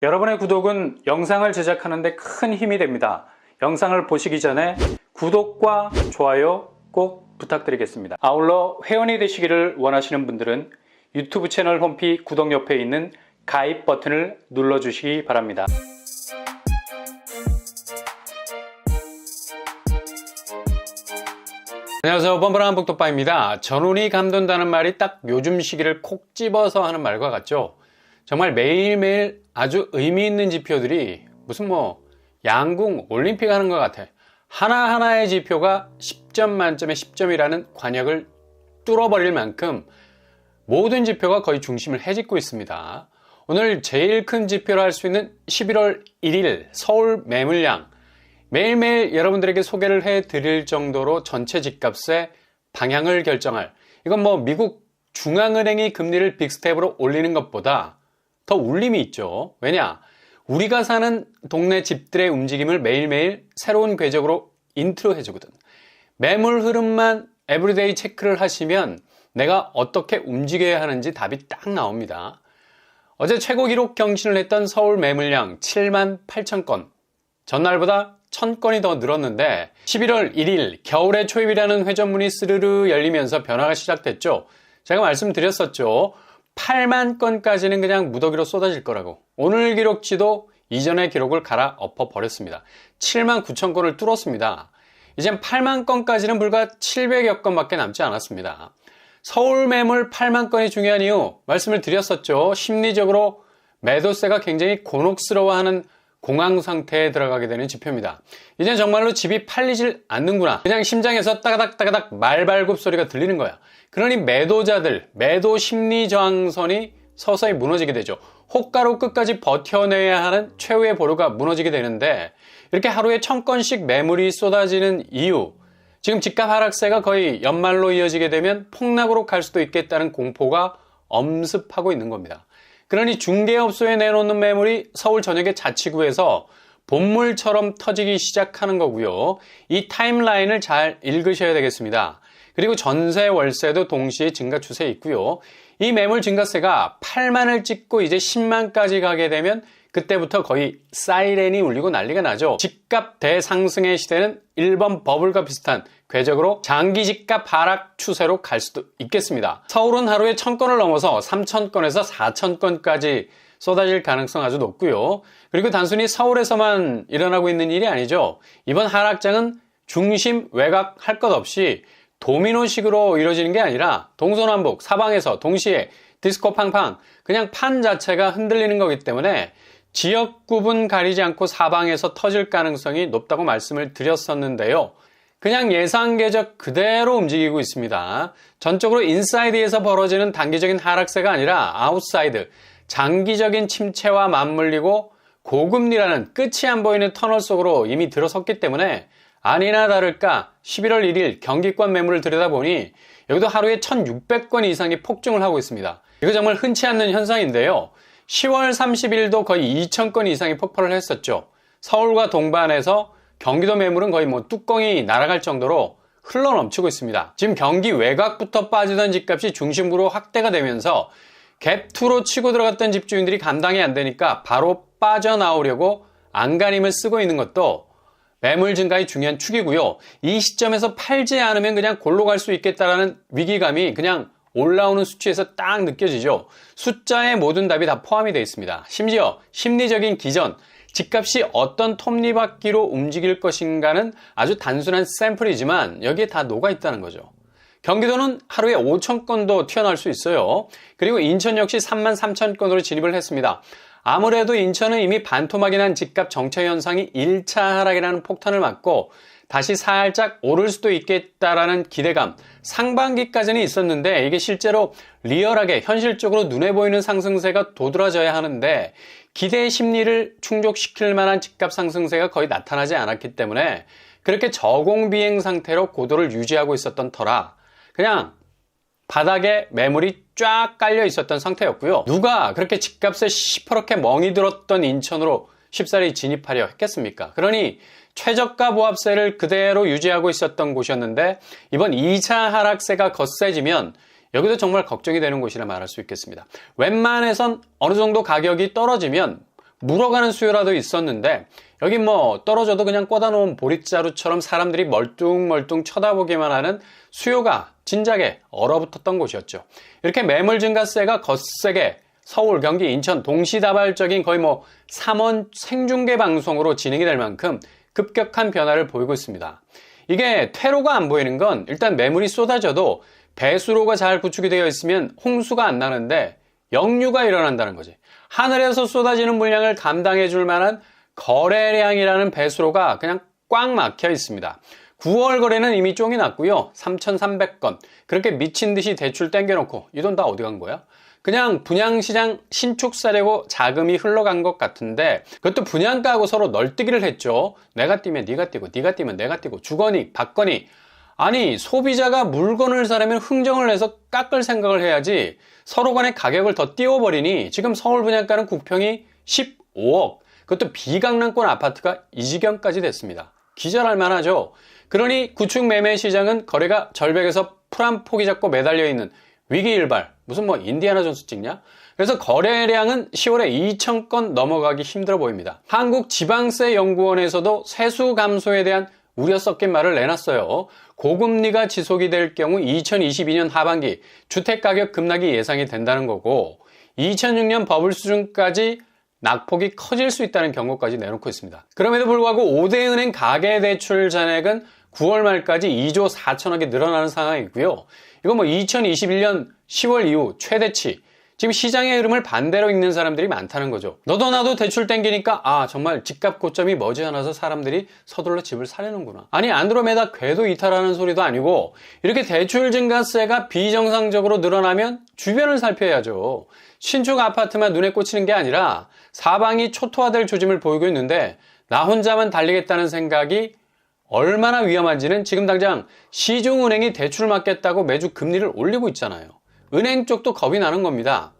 여러분의 구독은 영상을 제작하는 데 큰 힘이 됩니다. 영상을 보시기 전에 구독과 좋아요 꼭 부탁드리겠습니다. 아울러 회원이 되시기를 원하시는 분들은 유튜브 채널 홈피 구독 옆에 있는 가입 버튼을 눌러주시기 바랍니다. 안녕하세요. 뻔뻔한 복덕바입니다. 전운이 감돈다는 말이 딱 요즘 시기를 콕 집어서 하는 말과 같죠. 정말 매일매일 아주 의미 있는 지표들이 무슨 양궁, 올림픽 하는 것 같아. 하나하나의 지표가 10점 만점에 10점이라는 관역을 뚫어버릴 만큼 모든 지표가 거의 중심을 해짓고 있습니다. 오늘 제일 큰 지표로 할 수 있는 11월 1일 서울 매물량, 매일매일 여러분들에게 소개를 해드릴 정도로 전체 집값의 방향을 결정할, 이건 미국 중앙은행이 금리를 빅스텝으로 올리는 것보다 더 울림이 있죠. 왜냐? 우리가 사는 동네 집들의 움직임을 매일매일 새로운 궤적으로 인트로 해주거든. 매물 흐름만 에브리데이 체크를 하시면 내가 어떻게 움직여야 하는지 답이 딱 나옵니다. 어제 최고 기록 경신을 했던 서울 매물량 7만 8천 건. 전날보다 1000건이 더 늘었는데 11월 1일 겨울의 초입이라는 회전문이 스르르 열리면서 변화가 시작됐죠. 제가 말씀드렸었죠. 8만 건까지는 그냥 무더기로 쏟아질 거라고. 오늘 기록치도 이전의 기록을 갈아엎어 버렸습니다. 7만 9천 건을 뚫었습니다. 이젠 8만 건까지는 불과 700여 건밖에 남지 않았습니다. 서울 매물 8만 건이 중요한 이유 말씀을 드렸었죠. 심리적으로 매도세가 굉장히 곤혹스러워하는 공황 상태에 들어가게 되는 지표입니다. 이젠 정말로 집이 팔리질 않는구나. 그냥 심장에서 따가닥따가닥 말발굽 소리가 들리는 거야. 그러니 매도자들, 매도 심리 저항선이 서서히 무너지게 되죠. 호가로 끝까지 버텨내야 하는 최후의 보루가 무너지게 되는데 이렇게 하루에 1000건씩 매물이 쏟아지는 이유, 지금 집값 하락세가 거의 연말로 이어지게 되면 폭락으로 갈 수도 있겠다는 공포가 엄습하고 있는 겁니다. 그러니 중개업소에 내놓는 매물이 서울 전역의 자치구에서 본물처럼 터지기 시작하는 거고요. 이 타임라인을 잘 읽으셔야 되겠습니다. 그리고 전세, 월세도 동시에 증가 추세에 있고요. 이 매물 증가세가 8만을 찍고 이제 10만까지 가게 되면 그때부터 거의 사이렌이 울리고 난리가 나죠. 집값 대상승의 시대는 1번 버블과 비슷한 궤적으로 장기 집값 하락 추세로 갈 수도 있겠습니다. 서울은 하루에 1000건을 넘어서 3000건에서 4000건까지 쏟아질 가능성 아주 높고요. 그리고 단순히 서울에서만 일어나고 있는 일이 아니죠. 이번 하락장은 중심 외곽 할 것 없이 도미노식으로 이루어지는 게 아니라 동서남북 사방에서 동시에 디스코 팡팡 그냥 판 자체가 흔들리는 거기 때문에 지역 구분 가리지 않고 사방에서 터질 가능성이 높다고 말씀을 드렸었는데요. 그냥 예상 궤적 그대로 움직이고 있습니다. 전적으로 인사이드에서 벌어지는 단기적인 하락세가 아니라 아웃사이드, 장기적인 침체와 맞물리고 고금리라는 끝이 안 보이는 터널 속으로 이미 들어섰기 때문에 아니나 다를까 11월 1일 경기권 매물을 들여다보니 여기도 하루에 1600건 이상이 폭증을 하고 있습니다. 이거 정말 흔치 않는 현상인데요. 10월 30일도 거의 2000건 이상이 폭발을 했었죠. 서울과 동반해서 경기도 매물은 거의 뚜껑이 날아갈 정도로 흘러넘치고 있습니다. 지금 경기 외곽부터 빠지던 집값이 중심부로 확대가 되면서 갭2로 치고 들어갔던 집주인들이 감당이 안 되니까 바로 빠져나오려고 안간힘을 쓰고 있는 것도 매물 증가의 중요한 축이고요. 이 시점에서 팔지 않으면 그냥 골로 갈 수 있겠다라는 위기감이 그냥 올라오는 수치에서 딱 느껴지죠. 숫자에 모든 답이 다 포함이 되어 있습니다. 심지어 심리적인 기전, 집값이 어떤 톱니바퀴로 움직일 것인가는 아주 단순한 샘플이지만 여기에 다 녹아 있다는 거죠. 경기도는 하루에 5000건도 튀어나올 수 있어요. 그리고 인천 역시 33,000건으로 진입을 했습니다. 아무래도 인천은 이미 반토막이 난 집값 정체 현상이 1차 하락이라는 폭탄을 맞고 다시 살짝 오를 수도 있겠다라는 기대감, 상반기까지는 있었는데 이게 실제로 리얼하게 현실적으로 눈에 보이는 상승세가 도드라져야 하는데 기대 심리를 충족시킬 만한 집값 상승세가 거의 나타나지 않았기 때문에 그렇게 저공비행 상태로 고도를 유지하고 있었던 터라 그냥 바닥에 매물이 쫙 깔려 있었던 상태였고요. 누가 그렇게 집값에 시퍼렇게 멍이 들었던 인천으로 쉽사리 진입하려 했겠습니까? 그러니 최저가 보합세를 그대로 유지하고 있었던 곳이었는데 이번 2차 하락세가 거세지면 여기도 정말 걱정이 되는 곳이라 말할 수 있겠습니다. 웬만해선 어느 정도 가격이 떨어지면 물어가는 수요라도 있었는데 여기 뭐 떨어져도 그냥 꽂아 놓은 보릿자루처럼 사람들이 멀뚱멀뚱 쳐다보기만 하는 수요가 진작에 얼어붙었던 곳이었죠. 이렇게 매물 증가세가 거세게 서울, 경기, 인천 동시다발적인 거의 뭐 3원 생중계 방송으로 진행이 될 만큼 급격한 변화를 보이고 있습니다. 이게 퇴로가 안 보이는 건 일단 매물이 쏟아져도 배수로가 잘 구축이 되어 있으면 홍수가 안 나는데 역류가 일어난다는 거지. 하늘에서 쏟아지는 물량을 감당해 줄 만한 거래량이라는 배수로가 그냥 꽉 막혀 있습니다. 9월 거래는 이미 쫑이 났고요. 3,300건. 그렇게 미친 듯이 대출 땡겨놓고 이 돈 다 어디 간 거야? 그냥 분양시장 신축 사려고 자금이 흘러간 것 같은데 그것도 분양가하고 서로 널뛰기를 했죠. 내가 뛰면 네가 뛰고 네가 뛰면 내가 뛰고 주거니 받거니. 아니 소비자가 물건을 사려면 흥정을 해서 깎을 생각을 해야지 서로 간의 가격을 더 띄워버리니 지금 서울 분양가는 국평이 15억. 그것도 비강남권 아파트가 이 지경까지 됐습니다. 기절할 만하죠. 그러니 구축 매매 시장은 거래가 절벽에서 풀 한 포기 잡고 매달려 있는 위기일발. 무슨 뭐 인디아나 존스 찍냐? 그래서 거래량은 10월에 2,000건 넘어가기 힘들어 보입니다. 한국지방세연구원에서도 세수 감소에 대한 우려 섞인 말을 내놨어요. 고금리가 지속이 될 경우 2022년 하반기 주택가격 급락이 예상이 된다는 거고 2006년 버블 수준까지 낙폭이 커질 수 있다는 경고까지 내놓고 있습니다. 그럼에도 불구하고 5대 은행 가계대출 잔액은 9월 말까지 2조 4천억이 늘어나는 상황이고요. 이건 뭐 2021년 10월 이후 최대치. 지금 시장의 흐름을 반대로 읽는 사람들이 많다는 거죠. 너도 나도 대출 땡기니까 아 정말 집값 고점이 머지않아서 사람들이 서둘러 집을 사려는구나. 아니 안드로메다 궤도 이탈하는 소리도 아니고 이렇게 대출 증가세가 비정상적으로 늘어나면 주변을 살펴야죠. 신축 아파트만 눈에 꽂히는 게 아니라 사방이 초토화될 조짐을 보이고 있는데 나 혼자만 달리겠다는 생각이 얼마나 위험한지는 지금 당장 시중은행이 대출 막겠다고 매주 금리를 올리고 있잖아요. 은행 쪽도 겁이 나는 겁니다.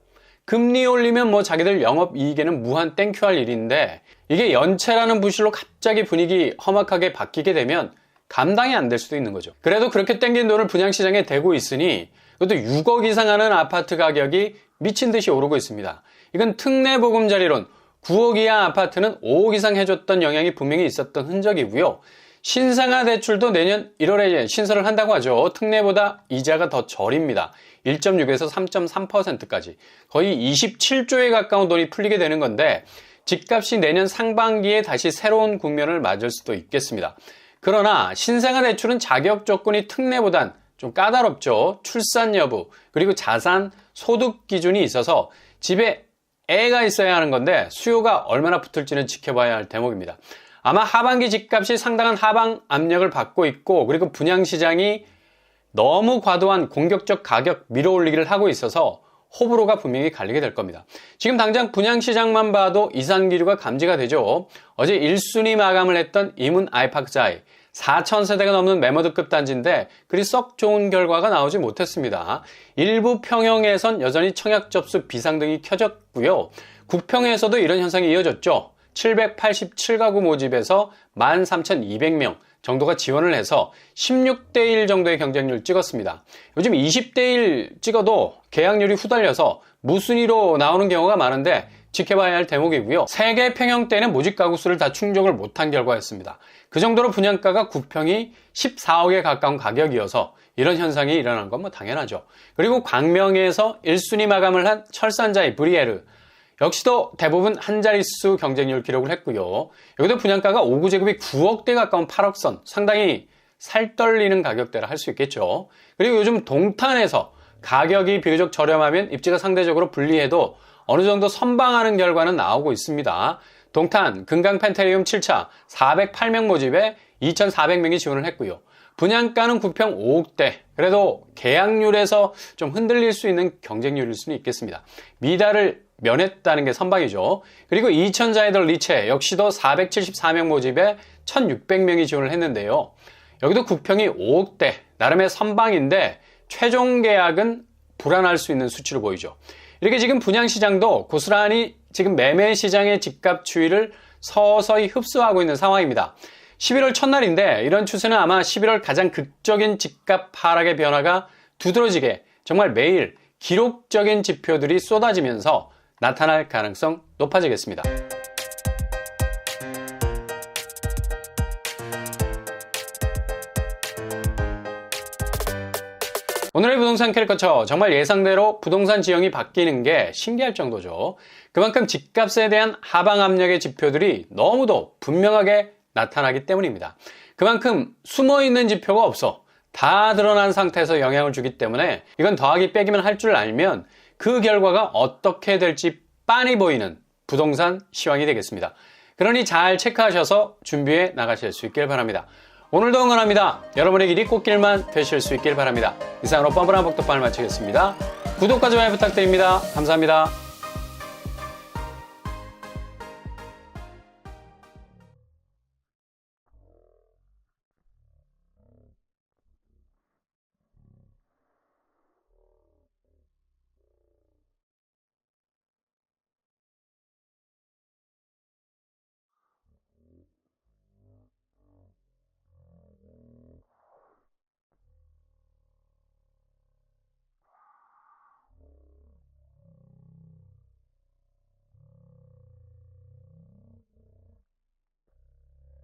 금리 올리면 뭐 자기들 영업이익에는 무한 땡큐할 일인데 이게 연체라는 부실로 갑자기 분위기 험악하게 바뀌게 되면 감당이 안 될 수도 있는 거죠. 그래도 그렇게 땡긴 돈을 분양시장에 대고 있으니 그것도 6억 이상 하는 아파트 가격이 미친 듯이 오르고 있습니다. 이건 특례보금자리론 9억 이하 아파트는 5억 이상 해줬던 영향이 분명히 있었던 흔적이고요. 신상화 대출도 내년 1월에 신설을 한다고 하죠. 특례보다 이자가 더 저립니다. 1.6에서 3.3%까지 거의 27조에 가까운 돈이 풀리게 되는 건데 집값이 내년 상반기에 다시 새로운 국면을 맞을 수도 있겠습니다. 그러나 신상화 대출은 자격 조건이 특례보단 좀 까다롭죠. 출산 여부 그리고 자산 소득 기준이 있어서 집에 애가 있어야 하는 건데 수요가 얼마나 붙을지는 지켜봐야 할 대목입니다. 아마 하반기 집값이 상당한 하방 압력을 받고 있고 그리고 분양시장이 너무 과도한 공격적 가격 밀어올리기를 하고 있어서 호불호가 분명히 갈리게 될 겁니다. 지금 당장 분양시장만 봐도 이상기류가 감지가 되죠. 어제 1순위 마감을 했던 이문 아이파크자이 4,000세대가 넘는 매머드급 단지인데 그리 썩 좋은 결과가 나오지 못했습니다. 일부 평형에선 여전히 청약 접수 비상등이 켜졌고요. 구평에서도 이런 현상이 이어졌죠. 787가구 모집에서 13,200명 정도가 지원을 해서 16대 1 정도의 경쟁률 찍었습니다. 요즘 20대 1 찍어도 계약률이 후달려서 무순위로 나오는 경우가 많은데 지켜봐야 할 대목이고요. 3개 평형대는 모집 가구 수를 다 충족을 못한 결과였습니다. 그 정도로 분양가가 9평이 14억에 가까운 가격이어서 이런 현상이 일어난 건 뭐 당연하죠. 그리고 광명에서 1순위 마감을 한 철산자이 브리에르 역시도 대부분 한 자릿수 경쟁률 기록을 했고요. 여기도 분양가가 5구제곱이 9억대 가까운 8억선 상당히 살떨리는 가격대라 할 수 있겠죠. 그리고 요즘 동탄에서 가격이 비교적 저렴하면 입지가 상대적으로 불리해도 어느 정도 선방하는 결과는 나오고 있습니다. 동탄 금강 펜테리움 7차 408명 모집에 2,400명이 지원을 했고요. 분양가는 9평 5억대. 그래도 계약률에서 좀 흔들릴 수 있는 경쟁률일 수는 있겠습니다. 미달을 면했다는 게 선방이죠. 그리고 이천자이들 리체 역시도 474명 모집에 1,600명이 지원을 했는데요. 여기도 9평이 5억대. 나름의 선방인데 최종 계약은 불안할 수 있는 수치로 보이죠. 이렇게 지금 분양시장도 고스란히 지금 매매시장의 집값 추이를 서서히 흡수하고 있는 상황입니다. 11월 첫날인데 이런 추세는 아마 11월 가장 극적인 집값 하락의 변화가 두드러지게 정말 매일 기록적인 지표들이 쏟아지면서 나타날 가능성 높아지겠습니다. 오늘의 부동산 캐릭터처 정말 예상대로 부동산 지형이 바뀌는 게 신기할 정도죠. 그만큼 집값에 대한 하방 압력의 지표들이 너무도 분명하게 나타나기 때문입니다. 그만큼 숨어있는 지표가 없어 다 드러난 상태에서 영향을 주기 때문에 이건 더하기 빼기만 할 줄 알면 그 결과가 어떻게 될지 빤히 보이는 부동산 시황이 되겠습니다. 그러니 잘 체크하셔서 준비해 나가실 수 있길 바랍니다. 오늘도 응원합니다. 여러분의 길이 꽃길만 되실 수 있길 바랍니다. 이상으로 뻔뻔한 복덕방을 마치겠습니다. 구독과 좋아요 부탁드립니다. 감사합니다.